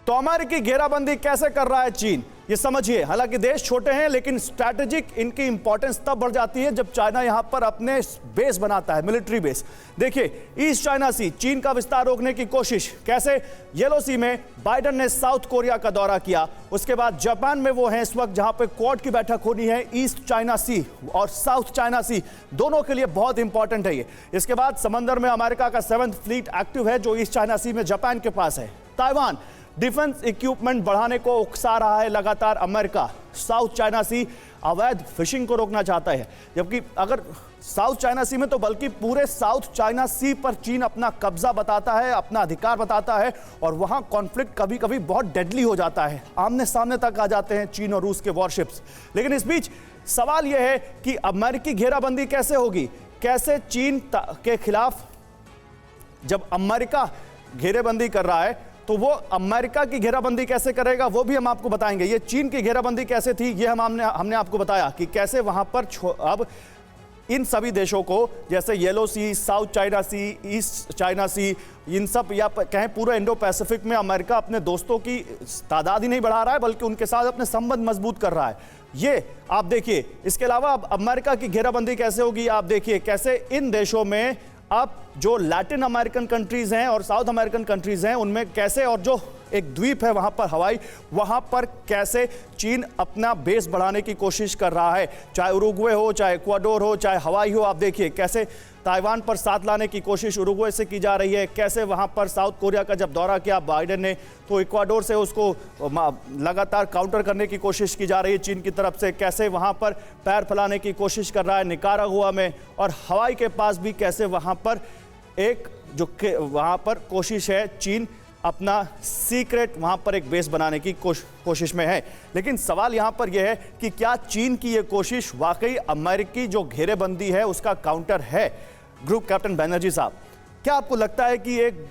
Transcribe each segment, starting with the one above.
तो अमेरिकी घेराबंदी कैसे कर रहा है चीन, ये समझिए। हालांकि देश छोटे हैं लेकिन स्ट्रैटेजिक इनकी इंपॉर्टेंस तब बढ़ जाती है जब चाइना यहां पर अपने बेस बनाता है, मिलिट्री बेस। देखिए, ईस्ट चाइना सी, चीन का विस्तार रोकने की कोशिश कैसे। येलो सी में बाइडेन ने साउथ कोरिया का दौरा किया, उसके बाद जापान में वो हैं इस वक्त जहां पर क्वाड की बैठक होनी है। ईस्ट चाइना सी और साउथ चाइना सी दोनों के लिए बहुत इंपॉर्टेंट है ये। इसके बाद समंदर में अमेरिका का 7th फ्लीट एक्टिव है जो ईस्ट चाइना सी में जापान के पास है। ताइवान डिफेंस इक्विपमेंट बढ़ाने को उकसा रहा है लगातार अमेरिका। साउथ चाइना सी अवैध फिशिंग को रोकना चाहता है, जबकि अगर साउथ चाइना सी में तो बल्कि पूरे साउथ चाइना सी पर चीन अपना कब्जा बताता है, अपना अधिकार बताता है, और वहां कॉन्फ्लिक्ट कभी कभी बहुत डेडली हो जाता है, आमने सामने तक आ जाते हैं चीन और रूस के वॉरशिप्स। लेकिन इस बीच सवाल यह है कि अमेरिकी घेराबंदी कैसे होगी, कैसे चीन के खिलाफ जब अमेरिका घेरेबंदी कर रहा है तो वो अमेरिका की घेराबंदी कैसे करेगा, वो भी हम आपको बताएंगे। ये चीन की घेराबंदी कैसे थी, ये हमने आपको बताया कि कैसे वहां पर अब इन सभी देशों को, जैसे येलो सी, साउथ चाइना सी, ईस्ट चाइना सी, इन सब या कहें पूरे इंडो पैसिफिक में अमेरिका अपने दोस्तों की तादाद ही नहीं बढ़ा रहा है बल्कि उनके साथ अपने संबंध मजबूत कर रहा है। ये आप देखिए। इसके अलावा अब अमेरिका की घेराबंदी कैसे होगी, आप देखिए कैसे इन देशों में अब जो लैटिन अमेरिकन कंट्रीज हैं और साउथ अमेरिकन कंट्रीज हैं उनमें कैसे, और जो एक द्वीप है वहां पर हवाई, वहां पर कैसे चीन अपना बेस बढ़ाने की कोशिश कर रहा है। चाहे उरुग्वे हो, चाहे इक्वाडोर हो, चाहे हवाई हो, आप देखिए कैसे ताइवान पर साथ लाने की कोशिश उरुग्वे से की जा रही है। कैसे वहां पर साउथ कोरिया का जब दौरा किया बाइडेन ने तो इक्वाडोर से उसको लगातार काउंटर करने की कोशिश की जा रही है चीन की तरफ से। कैसे वहां पर पैर फैलाने की कोशिश कर रहा है निकारागुआ में, और हवाई के पास भी कैसे वहां पर एक जो वहां पर कोशिश है चीन अपना सीक्रेट वहां पर एक बेस बनाने की कोशिश में है। लेकिन सवाल यहां पर यह है कि क्या चीन की यह कोशिश वाकई अमेरिकी जो घेरेबंदी है उसका काउंटर है। ग्रुप कैप्टन बैनर्जी साहब, क्या आपको लगता है कि एक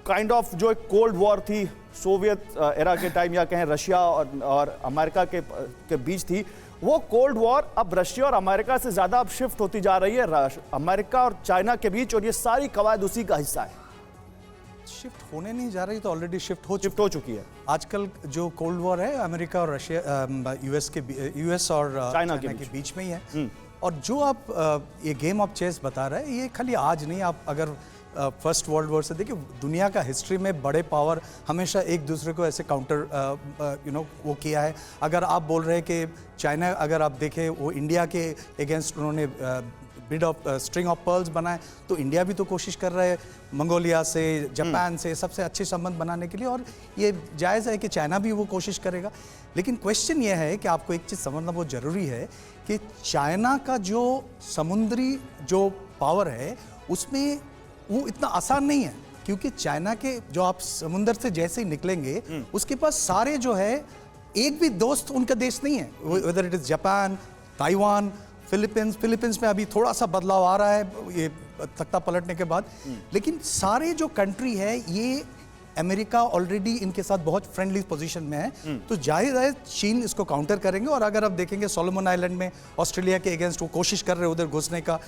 काइंड ऑफ जो एक कोल्ड वॉर थी सोवियत एरा के टाइम या कहें रशिया और अमेरिका के बीच थी, वो कोल्ड वॉर अब रशिया और अमेरिका से ज्यादा अब शिफ्ट होती जा रही है अमेरिका और चाइना के बीच, और ये सारी कवायद उसी का हिस्सा है। शिफ्ट होने नहीं जा रही, तो ऑलरेडी शिफ्ट हो चुकी है। आजकल जो कोल्ड वॉर है अमेरिका और रशिया, यूएस और चाइना के बीच में ही है। और जो आप ये गेम ऑफ चेस बता रहे हैं, ये खाली आज नहीं, आप अगर फर्स्ट वर्ल्ड वॉर से देखिए, दुनिया का हिस्ट्री में बड़े पावर हमेशा एक दूसरे को ऐसे काउंटर वो किया है। अगर आप बोल रहे हैं कि चाइना, अगर आप देखें वो इंडिया के अगेंस्ट उन्होंने bid of string of pearls बनाए, तो इंडिया भी तो कोशिश कर रहा है मंगोलिया से, जापान से सबसे अच्छे संबंध बनाने के लिए, और ये जायज़ है कि चाइना भी वो कोशिश करेगा। लेकिन क्वेश्चन ये है कि आपको एक चीज़ समझना बहुत ज़रूरी है कि चाइना का जो समुद्री जो पावर है उसमें वो इतना आसान नहीं है, क्योंकि चाइना के जो आप समुद्र से जैसे ही निकलेंगे उसके पास सारे जो है एक भी दोस्त उनका देश नहीं है, whether it is Japan, Taiwan, Philippines में अभी थोड़ा सा बदलाव आ रहा है ये तख्ता पलटने के बाद। लेकिन सारे जो कंट्री है ये अमेरिका ऑलरेडी इनके साथ बहुत फ्रेंडली पोजीशन में है, तो जाहिर है चीन इसको काउंटर करेंगे। और अगर आप देखेंगे सोलोमन आइलैंड में ऑस्ट्रेलिया के अगेंस्ट वो कोशिश कर रहे हैं उधर घुसने का।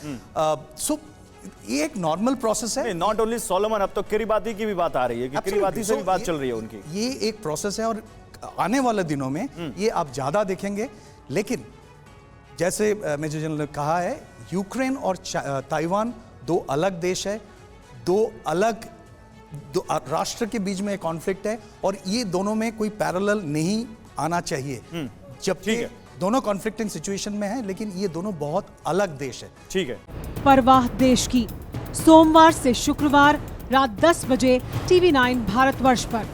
सो ये एक नॉर्मल प्रोसेस है। नॉट ओनली सोलोमन, अब तो किरिबाती की भी बात आ रही है कि किरिबाती से भी बात चल रही है उनकी। ये एक प्रोसेस है और आने वाले दिनों में ये आप ज्यादा देखेंगे। लेकिन जैसे मेजर जनरल ने कहा है, यूक्रेन और ताइवान दो अलग देश है, दो अलग राष्ट्र के बीच में कॉन्फ्लिक्ट है, और ये दोनों में कोई पैरेलल नहीं आना चाहिए। जबकि दोनों कॉन्फ्लिक्टिंग सिचुएशन में है, लेकिन ये दोनों बहुत अलग देश है। ठीक है। परवाह देश की, सोमवार से शुक्रवार रात 10 बजे TV9 भारतवर्ष पर।